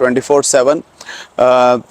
24/7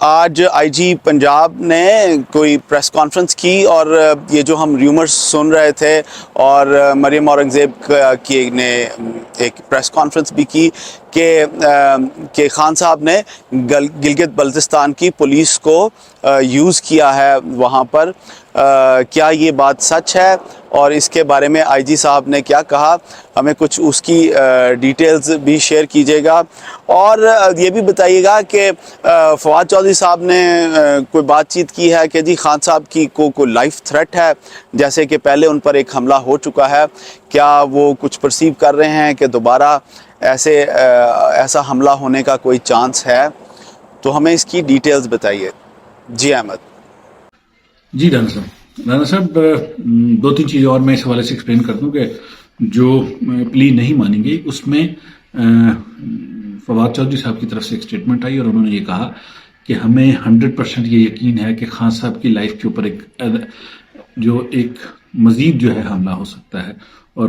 آج آئی جی پنجاب نے کوئی پریس کانفرنس کی اور یہ جو ہم ریومرز سن رہے تھے اور مریم اورنگزیب کی نے ایک پریس کانفرنس بھی کی کہ خان صاحب نے گلگت بلتستان کی پولیس کو یوز کیا ہے وہاں پر، کیا یہ بات سچ ہے اور اس کے بارے میں آئی جی صاحب نے کیا کہا؟ ہمیں کچھ اس کی ڈیٹیلز بھی شیئر کیجیے گا اور یہ بھی بتائیے گا کہ فواد چودھری صاحب نے کوئی بات چیت کی ہے کہ جی خان صاحب کی کوئی لائف تھریٹ ہے، جیسے کہ پہلے ان پر ایک حملہ ہو چکا ہے، کیا وہ کچھ پرسیو کر رہے ہیں کہ دوبارہ ایسا حملہ ہونے کا کوئی چانس ہے؟ تو ہمیں اس کی ڈیٹیلز بتائیے۔ جی احمد۔ جی رانا صاحب دو تین چیزیں اور میں اس حوالے سے ایکسپلین کر دوں کہ جو پلی نہیں مانیں گے اس میں فواد چودھری صاحب کی طرف سے ایک اسٹیٹمنٹ آئی اور انہوں نے یہ کہا کہ ہمیں 100% یہ یقین ہے کہ خان صاحب کی لائف کے اوپر ایک مزید جو ہے حملہ ہو سکتا ہے، اور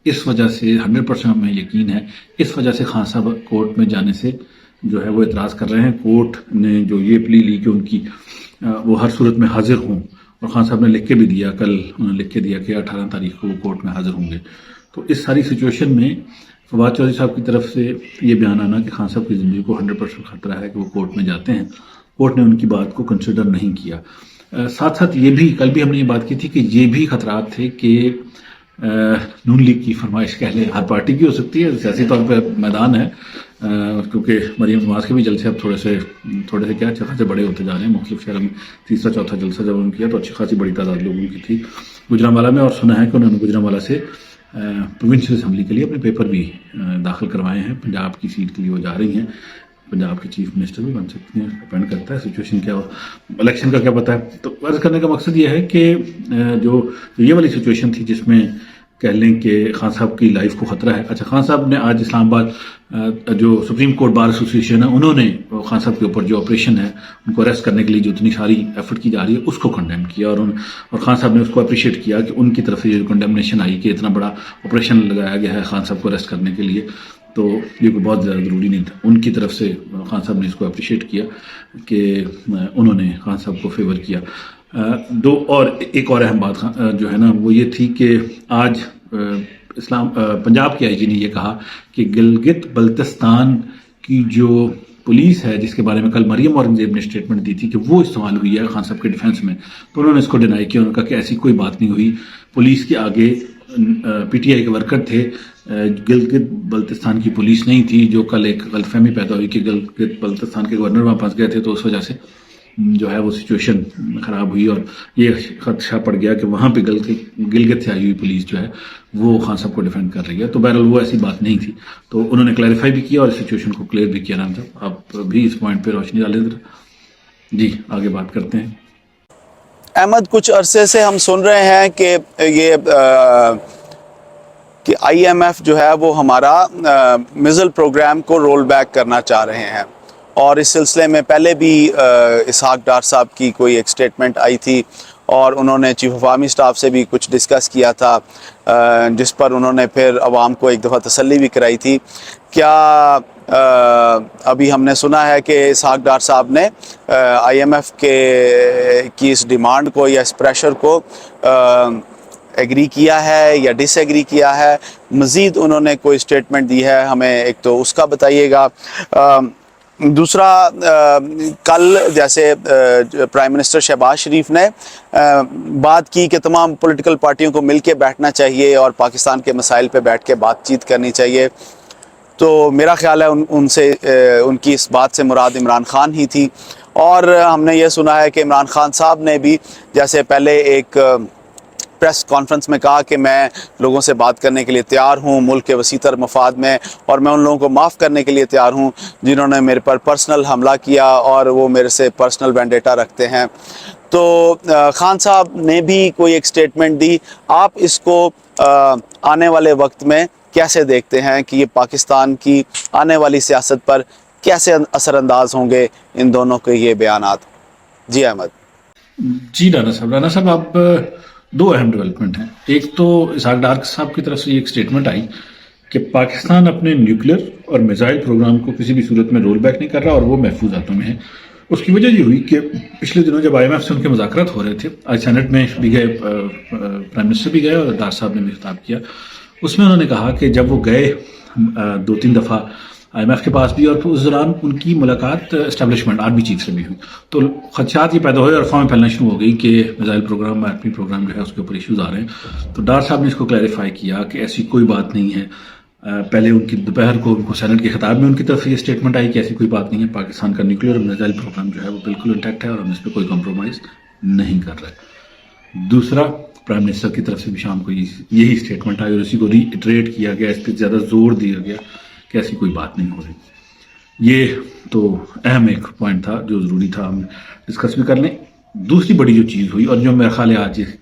اس وجہ سے 100% ہمیں یقین ہے، اس وجہ سے خان صاحب کورٹ میں جانے سے جو ہے وہ اعتراض کر رہے ہیں۔ کورٹ نے جو یہ پلی لی کہ ان کی وہ ہر صورت میں حاضر ہوں، اور خان صاحب نے لکھ کے بھی دیا، کل انہوں نے لکھ کے دیا کہ 18 تاریخ کو وہ کورٹ میں حاضر ہوں گے۔ تو اس ساری سچویشن میں فواد چودھری صاحب کی طرف سے یہ بیان آنا کہ خان صاحب کی زندگی کو 100% خطرہ ہے کہ وہ کورٹ میں جاتے ہیں، کورٹ نے ان کی بات کو کنسیڈر نہیں کیا۔ ساتھ ساتھ یہ بھی کل بھی ہم نے یہ بات کی تھی کہ یہ بھی خطرات تھے کہ نون لیگ کی فرمائش کہہ لیں، ہر پارٹی کی ہو سکتی ہے، سیاسی طور پہ میدان ہے، کیونکہ مریم نواز کے بھی جلسے اب تھوڑے سے کیا اچھے خاصے بڑے ہوتے جا رہے ہیں، مختلف شہروں میں تیسرا چوتھا جلسہ جب انہوں نے کیا تو اچھی خاصی بڑی تعداد لوگوں کی تھی گوجرانوالہ میں، اور سنا ہے کہ انہوں نے گوجرانوالہ سے پروونشل اسمبلی کے لیے اپنے پیپر بھی داخل کروائے ہیں۔ پنجاب کی سیٹ کے لیے وہ جا رہی ہیں، پنجاب کے چیف منسٹر بھی بن سکتی ہیں، ڈپینڈ کرتا ہے سچویشن کیا ہو، الیکشن کا کیا پتہ ہے۔ تو عرض کرنے کا مقصد یہ ہے کہ جو یہ والی سچویشن تھی جس میں کہہ لیں کہ خان صاحب کی لائف کو خطرہ ہے، اچھا خان صاحب نے آج اسلام آباد جو سپریم کورٹ بار ایسوسیشن ہے انہوں نے خان صاحب کے اوپر جو آپریشن ہے ان کو اریسٹ کرنے کے لیے جو اتنی ساری ایفرٹ کی جا رہی ہے اس کو کنڈیم کیا، اور خان صاحب نے اس کو اپریشیٹ کیا کہ ان کی طرف سے جو کنڈیمنیشن آئی کہ اتنا بڑا آپریشن لگایا گیا ہے خان صاحب کو اریسٹ کرنے کے لیے، تو یہ کوئی بہت زیادہ ضروری نہیں تھا۔ ان کی طرف سے خان صاحب نے اس کو اپریشیٹ کیا کہ انہوں نے خان صاحب کو فیور کیا۔ ایک اور اہم بات جو ہے نا وہ یہ تھی کہ آج پنجاب کے آئی جی نے یہ کہا کہ گلگت بلتستان کی جو پولیس ہے جس کے بارے میں کل مریم اورنگزیب نے اسٹیٹمنٹ دی تھی کہ وہ استعمال ہوئی ہے خان صاحب کے ڈیفینس میں، تو انہوں نے اس کو ڈینائی کیا، انہوں نے کہا کہ ایسی کوئی بات نہیں ہوئی، پولیس کے آگے پی ٹی آئی کے ورکر تھے، گلگت بلتستان کی پولیس نہیں تھی، جو کل ایک غلط فہمی پیدا ہوئی کہ گلگت بلتستان کے گورنر وہاں پھنس گئے تھے تو اس وجہ سے جو ہے وہ سچویشن خراب ہوئی اور یہ خدشہ پڑ گیا کہ وہاں پہ گلگت سے آئی ہوئی پولیس جو ہے وہ خان صاحب کو ڈیفینڈ کر رہی ہے، تو بہرحال وہ ایسی بات نہیں تھی، تو انہوں نے کلیریفائی بھی کیا اور اس سچویشن کو کلیئر بھی کیا۔ نام صاحب آپ بھی اس پوائنٹ پہ روشنی ڈالیں ذرا۔ جی آگے بات کرتے ہیں۔ احمد، کچھ عرصے سے ہم سن رہے ہیں کہ کہ آئی ایم ایف جو ہے وہ ہمارا میزل پروگرام کو رول بیک کرنا چاہ رہے ہیں، اور اس سلسلے میں پہلے بھی اسحاق ڈار صاحب کی کوئی ایک سٹیٹمنٹ آئی تھی اور انہوں نے چیف آف آرمی اسٹاف سے بھی کچھ ڈسکس کیا تھا، جس پر انہوں نے پھر عوام کو ایک دفعہ تسلی بھی کرائی تھی۔ کیا ابھی ہم نے سنا ہے کہ اسحاق ڈار صاحب نے آئی ایم ایف کی اس ڈیمانڈ کو یا اس پریشر کو ایگری کیا ہے یا ڈس ایگری کیا ہے؟ مزید انہوں نے کوئی سٹیٹمنٹ دی ہے؟ ہمیں ایک تو اس کا بتائیے گا۔ دوسرا، کل جیسے پرائم منسٹر شہباز شریف نے بات کی کہ تمام پولیٹیکل پارٹیوں کو مل کے بیٹھنا چاہیے اور پاکستان کے مسائل پہ بیٹھ کے بات چیت کرنی چاہیے، تو میرا خیال ہے ان کی اس بات سے مراد عمران خان ہی تھی، اور ہم نے یہ سنا ہے کہ عمران خان صاحب نے بھی جیسے پہلے ایک پریس کانفرنس میں کہا کہ میں لوگوں سے بات کرنے کے لیے تیار ہوں ملک کے وسیع تر مفاد میں، اور میں ان لوگوں کو معاف کرنے کے لیے تیار ہوں جنہوں نے میرے پر پرسنل حملہ کیا اور وہ میرے سے پرسنل وینڈیٹا رکھتے ہیں۔ تو خان صاحب نے بھی کوئی ایک سٹیٹمنٹ دی، آپ اس کو آنے والے وقت میں کیسے دیکھتے ہیں کہ یہ پاکستان کی آنے والی سیاست پر کیسے اثر انداز ہوں گے ان دونوں کے یہ بیانات؟ جی احمد۔ جی رانا صاحب آپ دو اہم ڈیولپمنٹ ہیں۔ ایک تو اسحاق ڈار صاحب کی طرف سے ایک سٹیٹمنٹ آئی کہ پاکستان اپنے نیوکلیر اور میزائل پروگرام کو کسی بھی صورت میں رول بیک نہیں کر رہا اور وہ محفوظ ہاتھوں میں ہے، اس کی وجہ یہ ہوئی کہ پچھلے دنوں جب آئی ایم ایف سے ان کے مذاکرات ہو رہے تھے، آج سینٹ میں بھی گئے، پرائم منسٹر بھی گئے اور دار صاحب نے بھی خطاب کیا، اس میں انہوں نے کہا کہ جب وہ گئے 2-3 دفعہ آئی ایم ایف کے پاس بھی، اور پھر اس دوران ان کی ملاقات اسٹیبلشمنٹ آرمی چیف سے بھی ہوئی، تو خدشات یہ پیدا ہوئے اور افواہیں پھیلنا شروع ہو گئی کہ میزائل پروگرام، ایٹمی پروگرام جو ہے اس کے اوپر ایشوز آ رہے ہیں۔ تو ڈار صاحب نے اس کو کلیریفائی کیا کہ ایسی کوئی بات نہیں ہے۔ پہلے ان کی دوپہر کو سینٹ کے خطاب میں ان کی طرف سے یہ اسٹیٹمنٹ آئی کہ ایسی کوئی بات نہیں ہے، پاکستان کا نیوکلیر اور میزائل پروگرام جو ہے وہ بالکل انٹیکٹ ہے اور ہم اس پہ کوئی کمپرومائز نہیں کر رہے۔ دوسرا، پرائم منسٹر کی طرف سے بھی شام کو یہی اسٹیٹمنٹ آئی اور اسی کو ری ایٹریٹ کیا گیا، اس پہ زیادہ زور دیا گیا کہ ایسی کوئی بات نہیں ہو رہی۔ یہ تو اہم ایک پوائنٹ تھا جو ضروری تھا ہم ڈسکس بھی کر لیں۔ دوسری بڑی جو چیز ہوئی اور جو میرا خیال ہے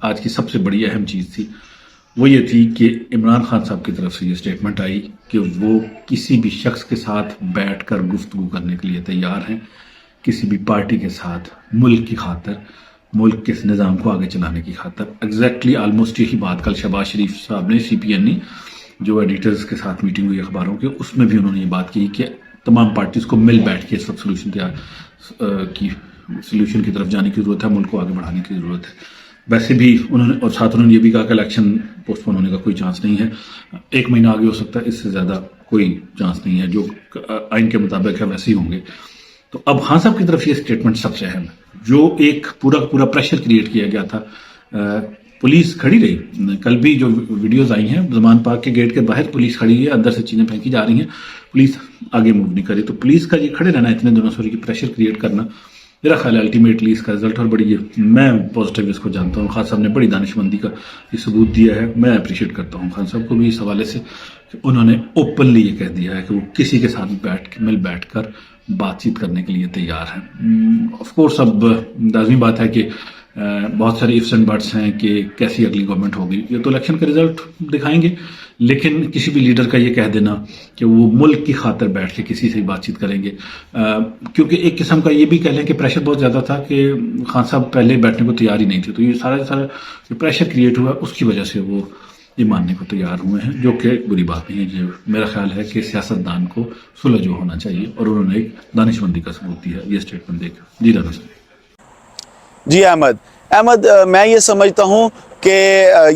آج کی سب سے بڑی اہم چیز تھی، وہ یہ تھی کہ عمران خان صاحب کی طرف سے یہ اسٹیٹمنٹ آئی کہ وہ کسی بھی شخص کے ساتھ بیٹھ کر گفتگو کرنے کے لیے تیار ہیں، کسی بھی پارٹی کے ساتھ، ملک کی خاطر، ملک کے نظام کو آگے چلانے کی خاطر۔ ایگزیکٹلی آلموسٹ یہی بات کل شہباز شریف صاحب نے CPN جو ایڈیٹرز کے ساتھ میٹنگ ہوئی اخباروں کے، اس میں بھی انہوں نے یہ بات کی کہ تمام پارٹیز کو مل بیٹھ کے اس وقت سولوشن کی طرف جانے کی ضرورت ہے، ملک کو آگے بڑھانے کی ضرورت ہے۔ ویسے بھی انہوں نے، اور ساتھ انہوں نے یہ بھی کہا کہ الیکشن پوسٹ پون ہونے کا کوئی چانس نہیں ہے، 1 مہینہ آگے ہو سکتا ہے، اس سے زیادہ کوئی چانس نہیں ہے، جو آئین کے مطابق ہے ویسے ہی ہوں گے۔ تو اب خان صاحب کی طرف یہ اسٹیٹمنٹ سب سے اہم ہے، جو ایک پورا پریشر کریٹ کیا گیا تھا۔ پولیس کھڑی رہی، کل بھی جو ویڈیوز آئی ہیں زمان پارک کے گیٹ کے باہر پولیس کھڑی ہے، اندر سے چیزیں پھینکی جا رہی ہیں، پولیس آگے موو نہیں کری۔ تو پولیس کا یہ کھڑے رہنا اتنے دنوں سے، پریشر کریٹ کرنا، میرا خیال ہے الٹیمیٹلی اس کا رزلٹ، اور بڑی میں پازیٹیو اس کو جانتا ہوں، خان صاحب نے بڑی دانش مندی کا یہ ثبوت دیا ہے۔ میں اپریشیٹ کرتا ہوں خان صاحب کو بھی اس حوالے سے کہ انہوں نے اوپنلی یہ کہہ دیا ہے کہ وہ کسی کے ساتھ مل بیٹھ کر بات چیت کرنے کے لیے تیار ہیں۔ آف کورس اب لازمی بات ہے کہ بہت سارے ifs اینڈ بٹس ہیں کہ کیسی اگلی گورنمنٹ ہوگی، یہ تو الیکشن کے رزلٹ دکھائیں گے، لیکن کسی بھی لیڈر کا یہ کہہ دینا کہ وہ ملک کی خاطر بیٹھ کے کسی سے بات چیت کریں گے، کیونکہ ایک قسم کا یہ بھی کہہ لیں کہ پریشر بہت زیادہ تھا کہ خان صاحب پہلے بیٹھنے کو تیار ہی نہیں تھے، تو یہ سارا جو پریشر کریٹ ہوا اس کی وجہ سے وہ یہ ماننے کو تیار ہوئے ہیں، جو کہ بری بات نہیں ہے۔ جو میرا خیال ہے کہ سیاستدان کو سلجھو ہونا چاہیے، اور انہوں نے ایک دانش مندی کا ثبوت دیا یہ اسٹیٹمنٹ دے کر۔ جی رانا صاحب۔ جی احمد، میں یہ سمجھتا ہوں کہ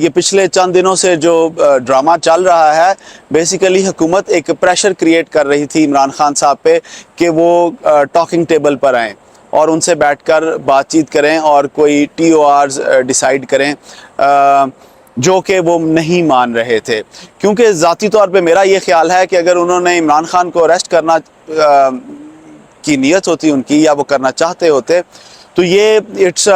یہ پچھلے چند دنوں سے جو ڈرامہ چل رہا ہے، بیسیکلی حکومت ایک پریشر کریٹ کر رہی تھی عمران خان صاحب پہ کہ وہ ٹاکنگ ٹیبل پر آئیں اور ان سے بیٹھ کر بات چیت کریں اور کوئی TORs ڈیسائیڈ کریں، جو کہ وہ نہیں مان رہے تھے۔ کیونکہ ذاتی طور پہ میرا یہ خیال ہے کہ اگر انہوں نے عمران خان کو اریسٹ کرنا کی نیت ہوتی ان کی، یا وہ کرنا چاہتے ہوتے، تو یہ it's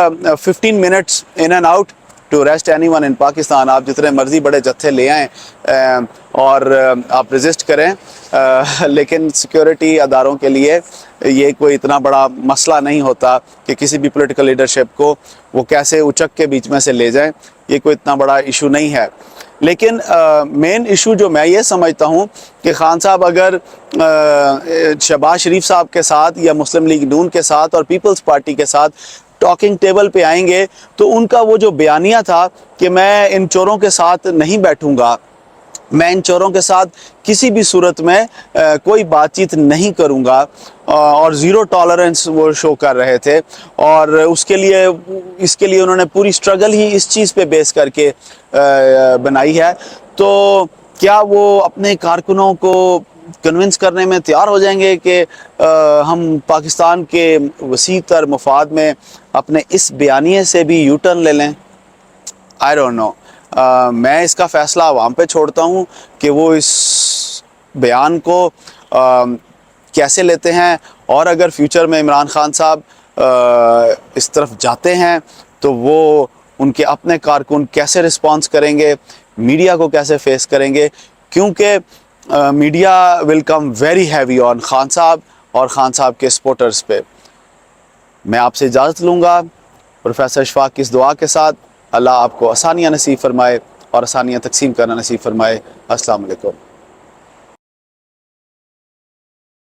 15 minutes in and out to arrest anyone in Pakistan۔ آپ جتنے مرضی بڑے جتھے لے آئیں اور آپ ریزسٹ کریں، لیکن سیکیورٹی اداروں کے لیے یہ کوئی اتنا بڑا مسئلہ نہیں ہوتا کہ کسی بھی پولیٹیکل لیڈرشپ کو وہ کیسے اچک کے بیچ میں سے لے جائیں، یہ کوئی اتنا بڑا ایشو نہیں ہے۔ لیکن مین ایشو جو میں یہ سمجھتا ہوں کہ خان صاحب اگر شہباز شریف صاحب کے ساتھ یا مسلم لیگ نون کے ساتھ اور پیپلز پارٹی کے ساتھ ٹاکنگ ٹیبل پہ آئیں گے، تو ان کا وہ جو بیانیہ تھا کہ میں ان چوروں کے ساتھ نہیں بیٹھوں گا، میں ان چوروں کے ساتھ کسی بھی صورت میں کوئی بات چیت نہیں کروں گا، اور زیرو ٹالرنس وہ شو کر رہے تھے، اور اس کے لیے انہوں نے پوری سٹرگل ہی اس چیز پہ بیس کر کے بنائی ہے۔ تو کیا وہ اپنے کارکنوں کو کنونس کرنے میں تیار ہو جائیں گے کہ ہم پاکستان کے وسیع تر مفاد میں اپنے اس بیانیے سے بھی یو ٹرن لے لیں؟ I don't know. میں اس کا فیصلہ عوام پہ چھوڑتا ہوں کہ وہ اس بیان کو کیسے لیتے ہیں، اور اگر فیوچر میں عمران خان صاحب اس طرف جاتے ہیں تو وہ ان کے اپنے کارکن کیسے رسپانس کریں گے، میڈیا کو کیسے فیس کریں گے، کیونکہ media will come very heavy on Khan صاحب اور خان صاحب کے سپورٹرز پہ۔ میں آپ سے اجازت لوں گا پروفیسر اشفاق کی اس دعا کے ساتھ۔ اللہ آپ کو آسانیاں نصیب فرمائے اور آسانیاں تقسیم کرنا نصیب فرمائے۔ السلام علیکم۔